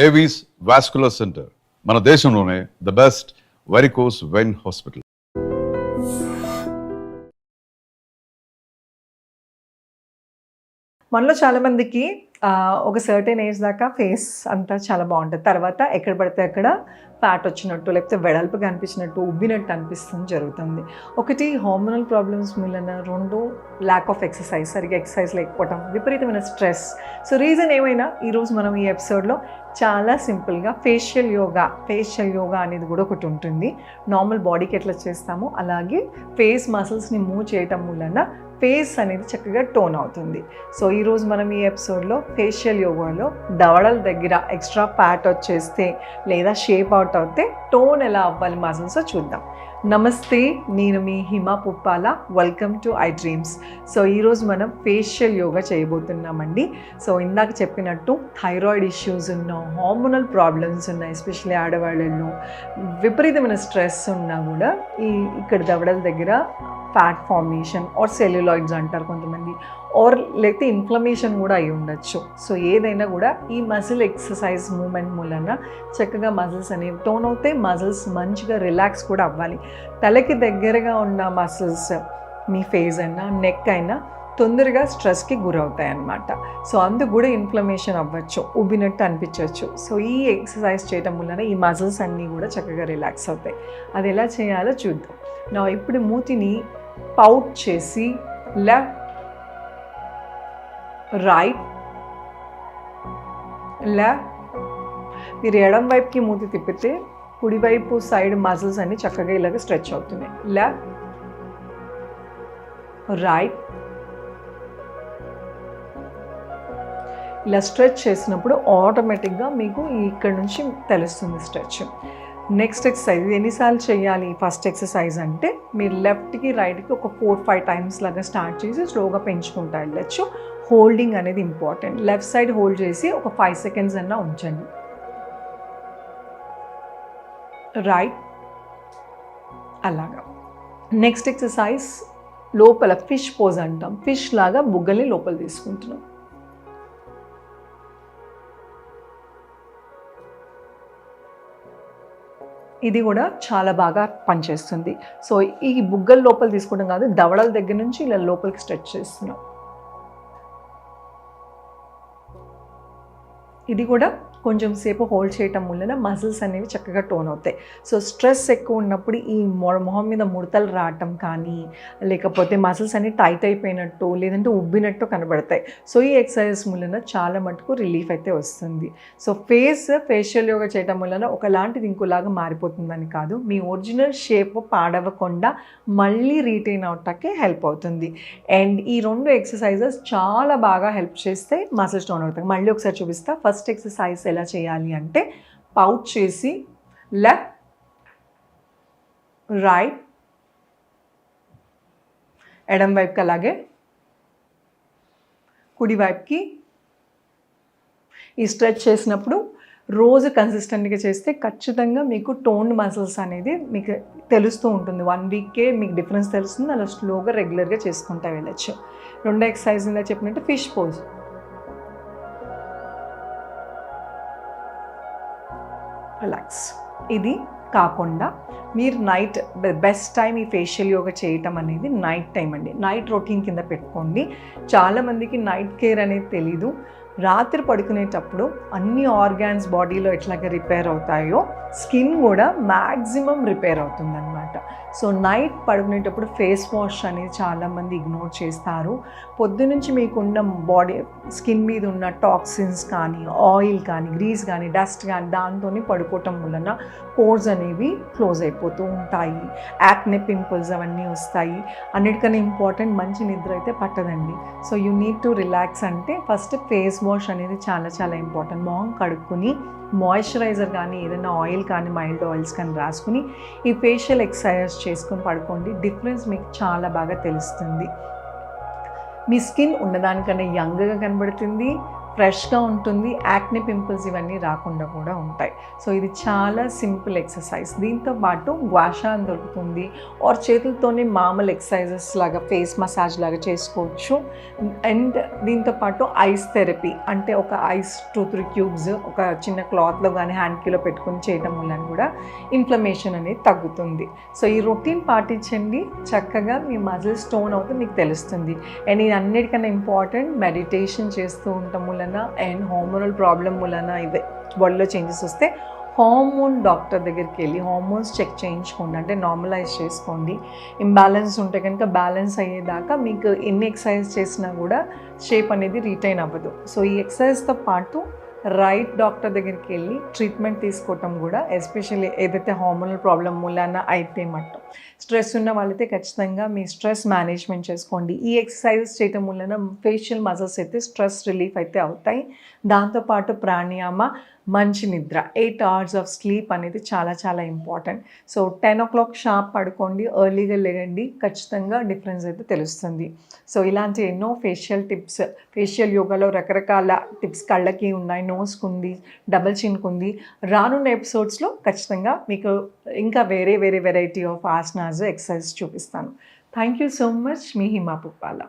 Avis vascular centre మన దేశంలోనే the best varicose vein hospital. మనలో చాలామందికి ఒక సర్టెన్ ఏజ్ దాకా ఫేస్ అంతా చాలా బాగుంటుంది. తర్వాత ఎక్కడ పడితే అక్కడ ఫ్యాట్ వచ్చినట్టు, లేకపోతే వెడల్పుగా అనిపించినట్టు, ఉబ్బినట్టు అనిపిస్తుంది జరుగుతుంది. ఒకటి హార్మోనల్ ప్రాబ్లమ్స్ మూలన, రెండు ల్యాక్ ఆఫ్ ఎక్సర్సైజ్, సరిగ్గా ఎక్సర్సైజ్ లేకపోవడం, విపరీతమైన స్ట్రెస్. సో రీజన్ ఏమైనా ఈరోజు మనం ఈ ఎపిసోడ్లో చాలా సింపుల్గా ఫేషియల్ యోగా అనేది కూడా ఒకటి ఉంటుంది. నార్మల్ బాడీకి ఎట్లా చేస్తామో అలాగే ఫేస్ మసిల్స్ని మూవ్ చేయటం వలన ఫేస్ అనేది చక్కగా టోన్ అవుతుంది. సో ఈరోజు మనం ఈ ఎపిసోడ్లో ఫేషియల్ యోగాలో దవడల దగ్గర ఎక్స్ట్రా ఫ్యాట్ వచ్చేస్తే లేదా షేప్ అవుట్ అవుతే టోన్ ఎలా అవ్వాలి మజిల్స్ చూద్దాం. నమస్తే, నేను మీ Hima Puppala. Welcome to I Dreams. So ఈరోజు మనం ఫేషియల్ యోగా చేయబోతున్నామండి. సో ఇందాక చెప్పినట్టు థైరాయిడ్ ఇష్యూస్ ఉన్నా, హార్మోనల్ ప్రాబ్లమ్స్ ఉన్నాయి, ఎస్పెషల్లీ ఆడవాళ్ళలో విపరీతమైన స్ట్రెస్ ఉన్నా కూడా ఇక్కడ దవడల దగ్గర ఫ్యాట్ ఫార్మేషన్ ఆర్ సెల్యులాయిడ్స్ అంటారు కొంతమంది, ఆర్ లేకపోతే ఇన్ఫ్లమేషన్ కూడా అయి ఉండొచ్చు. సో ఏదైనా కూడా ఈ మజిల్ ఎక్సర్సైజ్ మూమెంట్ మూలన చక్కగా మజిల్స్ అనేవి టోన్ అవుతాయి. మజిల్స్ మంచిగా రిలాక్స్ కూడా అవ్వాలి. తలకి దగ్గరగా ఉన్న మసిల్స్, మీ ఫేస్ అయినా నెక్ అయినా తొందరగా స్ట్రెస్కి గురవుతాయి అన్నమాట. సో అందుకు కూడా ఇన్ఫ్లమేషన్ అవ్వచ్చు, ఉబ్బినట్టు అనిపించవచ్చు. సో ఈ ఎక్సర్సైజ్ చేయడం వలన ఈ మజిల్స్ అన్నీ కూడా చక్కగా రిలాక్స్ అవుతాయి. అది ఎలా చేయాలో చూద్దాం. నా ఇప్పుడు మూతిని పౌట్ చేసి లెఫ్ట్, రైట్, లెఫ్ట్. మీరు ఎడం వైపుకి మూతి తిప్పితే కుడివైపు సైడ్ మజిల్స్ అన్ని చక్కగా ఇలాగ స్ట్రెచ్ అవుతున్నాయి. Left, right. ఇలా స్ట్రెచ్ చేసినప్పుడు ఆటోమేటిక్గా మీకు ఇక్కడ నుంచి తెలుస్తుంది స్ట్రెచ్. నెక్స్ట్ ఎక్సర్సైజ్ ఎన్నిసార్లు చేయాలి? ఫస్ట్ ఎక్సర్సైజ్ అంటే మీరు లెఫ్ట్కి రైట్కి ఒక 4-5 టైమ్స్ లాగా స్టార్ట్ చేసి స్లోగా పెంచుకుంటా వెళ్ళచ్చు. హోల్డింగ్ అనేది ఇంపార్టెంట్. లెఫ్ట్ సైడ్ హోల్డ్ చేసి ఒక 5 సెకండ్స్ అన్నా ఉంచండి. రైట్, అలాగా. నెక్స్ట్ ఎక్సర్సైజ్ లోపల ఫిష్ పోజ్ అంటాం. ఫిష్ లాగా బుగ్గల్ని లోపల తీసుకుంటున్నాం. ఇది కూడా చాలా బాగా పనిచేస్తుంది. సో ఈ బుగ్గల లోపల తీసుకోవడం కాదు, దవడల దగ్గర నుంచి ఇలా లోపలికి స్ట్రెచ్ చేస్తున్నాం. ఇది కూడా కొంచెం సేపు హోల్డ్ చేయటం వలన మజిల్స్ అనేవి చక్కగా టోన్ అవుతాయి. సో స్ట్రెస్ ఎక్కువ ఉన్నప్పుడు ఈ మొహం మీద ముడతలు రావటం కానీ, లేకపోతే మజిల్స్ అన్ని టైట్ అయిపోయినట్టు, లేదంటే ఉబ్బినట్టు కనబడతాయి. సో ఈ ఎక్సర్సైజ్ వలన చాలా మటుకు రిలీఫ్ అయితే వస్తుంది. సో ఫేషియల్ యోగా చేయటం వలన ఒకలాంటిది ఇంకోలాగా మారిపోతుందని కాదు, మీ ఒరిజినల్ షేప్ పాడవకుండా మళ్ళీ రీటైన్ అవటానికి హెల్ప్ అవుతుంది. అండ్ ఈ 2 ఎక్సర్సైజెస్ చాలా బాగా హెల్ప్ చేస్తే మజిల్స్ టోన్ అవుతాయి. మళ్ళీ ఒకసారి చూపిస్తా. ఫస్ట్ ఎక్సర్సైజ్ ఎలా చేయాలి అంటే పౌట్ చేసి లెఫ్ట్, రైట్, ఎడం వైపుకి అలాగే కుడి వైపుకి. ఈ స్ట్రెచ్ చేసినప్పుడు రోజు కన్సిస్టెంట్గా చేస్తే ఖచ్చితంగా మీకు టోన్ మసిల్స్ అనేది మీకు తెలుస్తూ ఉంటుంది. 1 వీక్కే మీకు డిఫరెన్స్ తెలుస్తుంది. అలా స్లోగా రెగ్యులర్గా చేసుకుంటూ వెళ్ళచ్చు. 2 ఎక్సర్సైజ్ ఇందా చెప్పినట్టు ఫిష్ పోజ్, రిలాక్స్. ఇది కాకుండా మీరు నైట్ బెస్ట్ టైం ఈ ఫేషియల్ యోగా చేయటం అనేది నైట్ టైం అండి. నైట్ రొటీన్ కింద పెట్టుకోండి. చాలామందికి నైట్ కేర్ అనేది తెలీదు. రాత్రి పడుకునేటప్పుడు అన్ని ఆర్గాన్స్ బాడీలో ఎట్లాగా రిపేర్ అవుతాయో స్కిన్ కూడా మ్యాక్సిమం రిపేర్ అవుతుందన్నమాట. సో నైట్ పడుకునేటప్పుడు ఫేస్ వాష్ అనేది చాలామంది ఇగ్నోర్ చేస్తారు. పొద్దునుంచి మీకున్న బాడీ స్కిన్ మీద ఉన్న టాక్సిన్స్ కానీ, ఆయిల్ కానీ, గ్రీస్ కానీ, డస్ట్ కానీ దాంతో పడుకోవటం వలన పోర్స్ అనేవి క్లోజ్ అయిపోతూ ఉంటాయి. యాక్నే, పింపుల్స్ అవన్నీ వస్తాయి. అన్నిటికన్నా ఇంపార్టెంట్ మంచి నిద్ర అయితే పట్టదండి. So you need to relax అంటే ఫస్ట్ ఫేస్ వాష్ అనేది చాలా చాలా ఇంపార్టెంట్. మొహం కడుక్కొని మాయిశ్చరైజర్ కానీ, ఏదైనా ఆయిల్ కానీ, మైల్డ్ ఆయిల్స్ కానీ రాసుకుని ఈ ఫేషియల్ ఎక్సర్సైజ్ చేసుకొని పడుకోండి. డిఫరెన్స్ మీకు చాలా బాగా తెలుస్తుంది. మీ స్కిన్ ఉన్నదానికన్నా యంగ్గా కనబడుతుంది. ఫ్రెష్గా ఉంటుంది, యాక్ని పింపుల్స్ ఇవన్నీ రాకుండా కూడా ఉంటాయి. సో ఇది చాలా సింపుల్ ఎక్సర్సైజ్. దీంతో పాటు గ్వాషా అని దొరుకుతుంది, ఆర్ చేతులతోనే మామూలు ఎక్సర్సైజెస్ లాగా ఫేస్ మసాజ్ లాగా చేసుకోవచ్చు. అండ్ దీంతో పాటు ఐస్ థెరపీ అంటే ఒక ఐస్ 2-3 క్యూబ్స్ ఒక చిన్న క్లాత్లో కానీ హ్యాండ్కీలో పెట్టుకుని చేయడం వల్ల కూడా ఇన్ఫ్లమేషన్ అనేది తగ్గుతుంది. సో ఈ రొటీన్ పాటించండి, చక్కగా మీ మజిల్ స్టోన్ అవుతుంది మీకు తెలుస్తుంది. అండ్ ఇది అన్నిటికన్నా ఇంపార్టెంట్, మెడిటేషన్ చేస్తూ ఉండటం వలన అండ్ హార్మోనల్ ప్రాబ్లం వలన ఇవే బాడీలో చేంజెస్ వస్తే హార్మోన్ డాక్టర్ దగ్గరికి వెళ్ళి హార్మోన్స్ చెక్ చేయించుకోండి, అంటే నార్మలైజ్ చేసుకోండి. ఇంబ్యాలెన్స్ ఉంటే కనుక బ్యాలెన్స్ అయ్యేదాకా మీకు ఎన్ని ఎక్సర్సైజ్ చేసినా కూడా షేప్ అనేది రీటైన్ అవ్వదు. సో ఈ ఎక్సర్సైజ్తో పాటు రైట్ డాక్టర్ దగ్గరికి వెళ్ళి ట్రీట్మెంట్ తీసుకోవటం కూడా, ఎస్పెషల్లీ ఏదైతే హార్మోనల్ ప్రాబ్లం మూలాన అయితే మట్టు స్ట్రెస్ ఉన్న వాళ్ళైతే ఖచ్చితంగా మీ స్ట్రెస్ మేనేజ్మెంట్ చేసుకోండి. ఈ ఎక్సర్సైజెస్ చేయటం వలన ఫేషియల్ మజిల్స్ అయితే స్ట్రెస్ రిలీఫ్ అయితే అవుతాయి. దాంతోపాటు ప్రాణాయామ, మంచి నిద్ర, 8 hours ఆఫ్ స్లీప్ అనేది చాలా చాలా ఇంపార్టెంట్. సో 10 o'clock షార్ప్ పడుకోండి, ఎర్లీగా లేదండి, ఖచ్చితంగా డిఫరెన్స్ అయితే తెలుస్తుంది. సో ఇలాంటి ఎన్నో ఫేషియల్ టిప్స్, ఫేషియల్ యోగాలో రకరకాల టిప్స్ కళ్ళకి ఉన్నాయి, నోస్కి ఉంది, డబల్ చిన్కి ఉంది. రానున్న ఎపిసోడ్స్లో ఖచ్చితంగా మీకు ఇంకా వేరే వెరైటీ ఆఫ్ ఆసనాస్, ఎక్సర్సైజ్ చూపిస్తాను. Thank you so much. Me Hima Puppala.